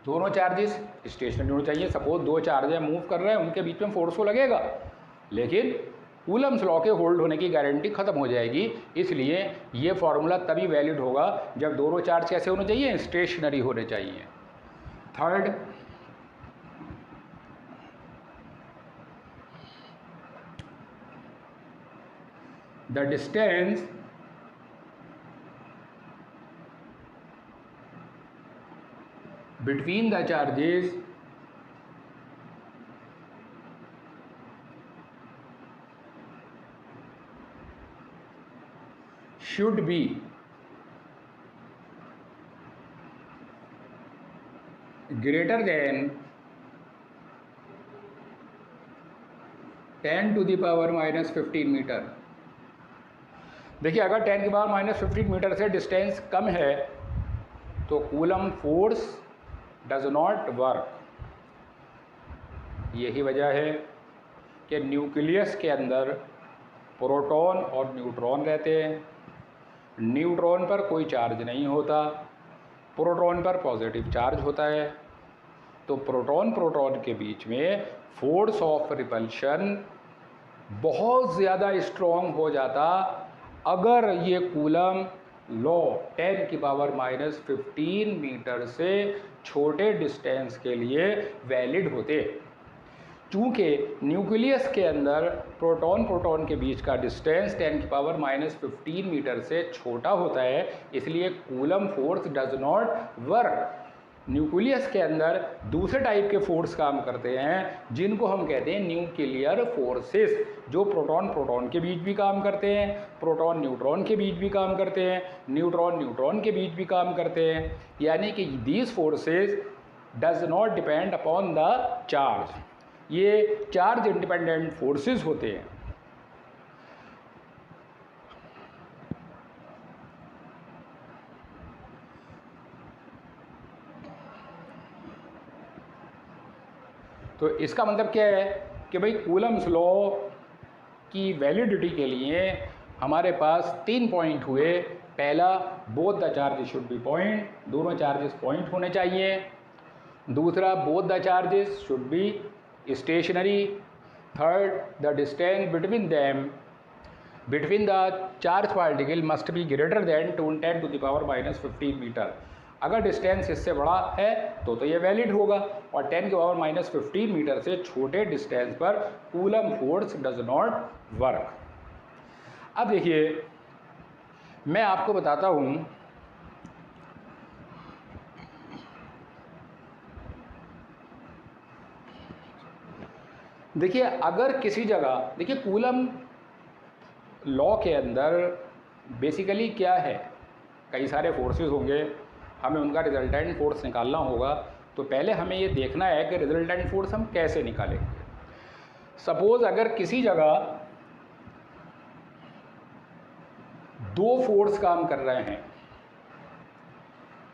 दोनों चार्जेस स्टेशनरी होने चाहिए। सपोज 2 चार्जेस मूव कर रहे हैं, उनके बीच में फोर्स तो लगेगा, लेकिन कूलम्स लॉ के होल्ड होने की गारंटी खत्म हो जाएगी। इसलिए ये फॉर्मूला तभी वैलिड होगा जब दोनों चार्ज कैसे होने चाहिए, स्टेशनरी होने चाहिए। Third, the distance between the charges should be greater than 10 to the power minus 15 metre. देखिए अगर 10 की पावर माइनस 15 मीटर से डिस्टेंस कम है तो coulomb force does not work. यही वजह है कि न्यूक्लियस के अंदर प्रोटॉन और न्यूट्रॉन रहते हैं। न्यूट्रॉन पर कोई चार्ज नहीं होता, प्रोटॉन पर पॉजिटिव चार्ज होता है। तो प्रोटॉन प्रोटॉन के बीच में फोर्स ऑफ रिपल्शन बहुत ज़्यादा स्ट्रॉन्ग हो जाता अगर ये कूलम लॉ 10 की पावर माइनस 15 मीटर से छोटे डिस्टेंस के लिए वैलिड होते। चूँकि न्यूक्लियस के अंदर प्रोटॉन प्रोटॉन के बीच का डिस्टेंस 10 की पावर माइनस 15 मीटर से छोटा होता है, इसलिए coulomb force does not work. Nucleus के अंदर दूसरे टाइप के फोर्स काम करते हैं जिनको हम कहते हैं न्यूक्लियर फोर्सेस, जो प्रोटॉन प्रोटॉन के बीच भी काम करते हैं, प्रोटॉन न्यूट्रॉन के बीच भी काम करते हैं, न्यूट्रॉन न्यूट्रॉन के बीच भी काम करते हैं। यानी कि these forces does not depend upon the charge, ये चार्ज इंडिपेंडेंट फोर्सेस होते हैं। तो इसका मतलब क्या है कि भाई कूलम्स लॉ की वैलिडिटी के लिए हमारे पास 3 पॉइंट हुए। पहला, both the charges should be point, दोनों चार्जेस पॉइंट होने चाहिए। दूसरा, both the charges should be stationary. Third, the distance between them between the charge particle must be greater than 10 to the power minus 15 metre. अगर distance इससे बड़ा है तो ये वैलिड होगा, और 10 की पावर माइनस 15 मीटर से छोटे डिस्टेंस पर coulomb force does not work. अब देखिए मैं आपको बताता हूँ देखिए अगर किसी जगह, देखिए कूलम लॉ के अंदर बेसिकली क्या है, कई सारे फोर्सेस होंगे, हमें उनका रिजल्टेंट फोर्स निकालना होगा। तो पहले हमें ये देखना है कि रिजल्टेंट फोर्स हम कैसे निकालेंगे। सपोज अगर किसी जगह 2 फोर्स काम कर रहे हैं,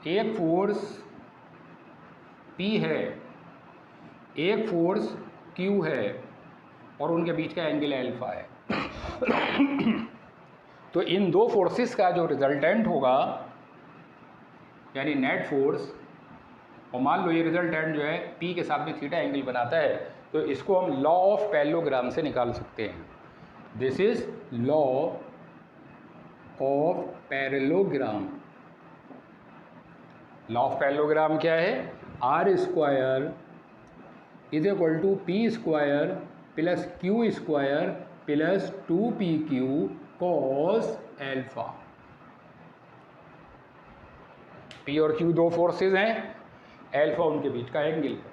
एक फोर्स P है, एक फोर्स Q है, और उनके बीच का एंगल अल्फा है। तो इन 2 फोर्सेस का जो रिजल्टेंट होगा यानी नेट फोर्स, और मान लो ये रिजल्टेंट जो है P के साथ में थीटा एंगल बनाता है, तो इसको हम लॉ ऑफ पैरेललोग्राम से निकाल सकते हैं। This is law of parallelogram. Law of parallelogram क्या है, R square is equal to P square plus Q square plus 2PQ cos alpha. P और Q 2 फोर्सेस हैं, एल्फा उनके बीच का एंगल है।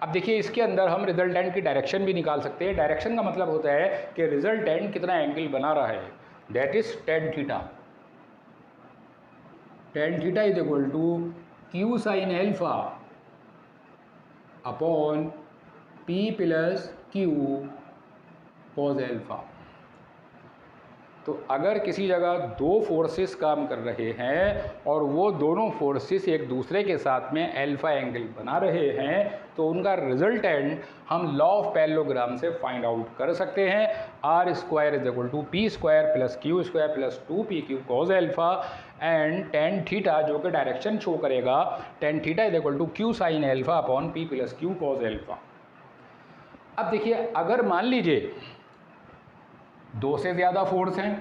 अब देखिए इसके अंदर हम रिजल्टेंट की डायरेक्शन भी निकाल सकते हैं। डायरेक्शन का मतलब होता है कि रिजल्टेंट कितना एंगल बना रहा है। That is tan theta. Tan theta is equal to Q sine alpha upon P plus Q cos alpha. तो अगर किसी जगह दो फोर्सेस काम कर रहे हैं और वो दोनों फोर्सेस एक दूसरे के साथ में एल्फा एंगल बना रहे हैं तो उनका रिजल्टेंट हम लॉ ऑफ पैरेललोग्राम से फाइंड आउट कर सकते हैं। R square is equal to P square plus Q square plus 2pq cos alpha and tan theta जो कि डायरेक्शन शो करेगा, tan theta is equal to Q sine alpha upon P plus Q cos alpha. अब देखिए, अगर मान लीजिए दो से ज़्यादा फोर्स हैं,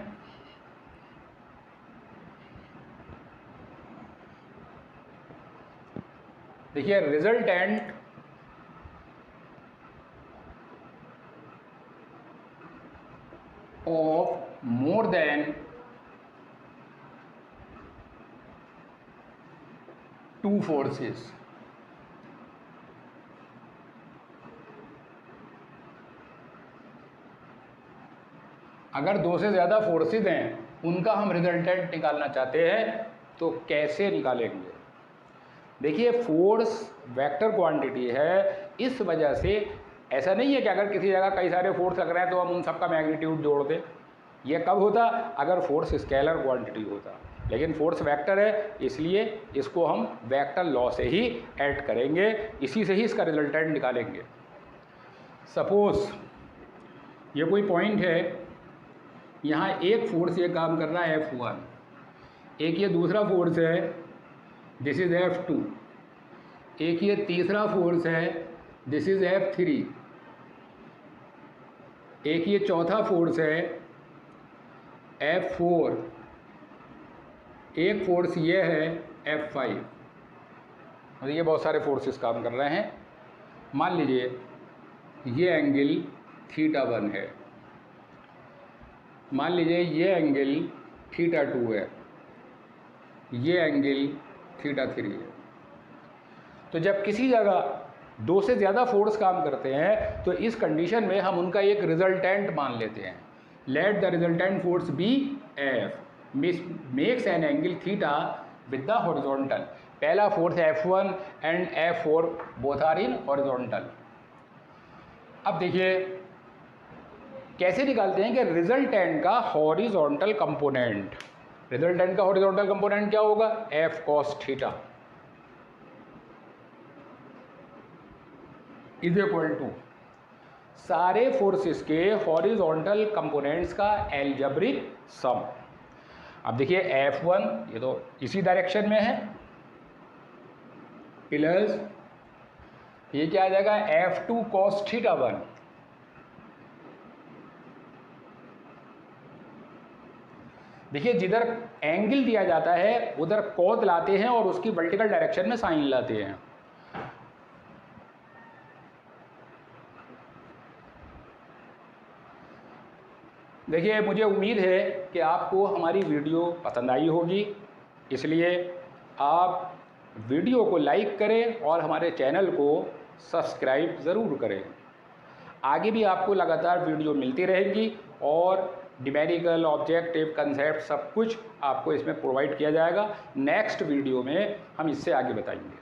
देखिए resultant of more than two forces, अगर दो से ज़्यादा फोर्सेस हैं उनका हम रिजल्टेंट निकालना चाहते हैं तो कैसे निकालेंगे। देखिए, फोर्स वेक्टर क्वांटिटी है, इस वजह से ऐसा नहीं है कि अगर किसी जगह कई सारे फोर्स लग रहे हैं तो हम उन सबका मैग्नीट्यूड जोड़ दें। ये कब होता? अगर फोर्स स्केलर क्वांटिटी होता, लेकिन फोर्स वेक्टर है इसलिए इसको हम वेक्टर लॉ से ही ऐड करेंगे, इसी से ही इसका रिजल्टेंट निकालेंगे। सपोज ये कोई पॉइंट है, यहाँ एक फोर्स ये काम कर रहा है F1, एक ये दूसरा फोर्स है दिस इज F2, एक ये तीसरा फोर्स है दिस इज F3, एक ये चौथा फोर्स है F4, एक फोर्स ये है F5। और ये बहुत सारे फोर्सेस काम कर रहे हैं। मान लीजिए ये एंगल θ1 है, मान लीजिए ये एंगल θ2 है, ये एंगल θ3 है। तो जब किसी जगह दो से ज़्यादा फोर्स काम करते हैं तो इस कंडीशन में हम उनका एक रिजल्टेंट मान लेते हैं। Let the resultant force be F makes an angle theta with the horizontal. पहला force F1 and F4 both are in horizontal. अब देखिए कैसे निकालते हैं कि रिजल्टेंट का हॉरिजॉन्टल कंपोनेंट। रिजल्टेंट का हॉरिजॉन्टल कंपोनेंट क्या होगा? F cos theta is equal to सारे फोर्सेस के हॉरिजॉन्टल कंपोनेंट्स का एल्जेब्रिक सम। अब देखिए F1 ये तो इसी डायरेक्शन में है, प्लस ये क्या आ जाएगा F2 cos θ1, देखिए जिधर एंगल दिया जाता है उधर कॉज लाते हैं और उसकी वर्टिकल डायरेक्शन में साइन लाते हैं। देखिए मुझे उम्मीद है कि आपको हमारी वीडियो पसंद आई होगी, इसलिए आप वीडियो को लाइक करें और हमारे चैनल को सब्सक्राइब ज़रूर करें। आगे भी आपको लगातार वीडियो मिलती रहेगी और न्यूमेरिकल, ऑब्जेक्टिव, कंसेप्ट सब कुछ आपको इसमें प्रोवाइड किया जाएगा। नेक्स्ट वीडियो में हम इससे आगे बताएंगे।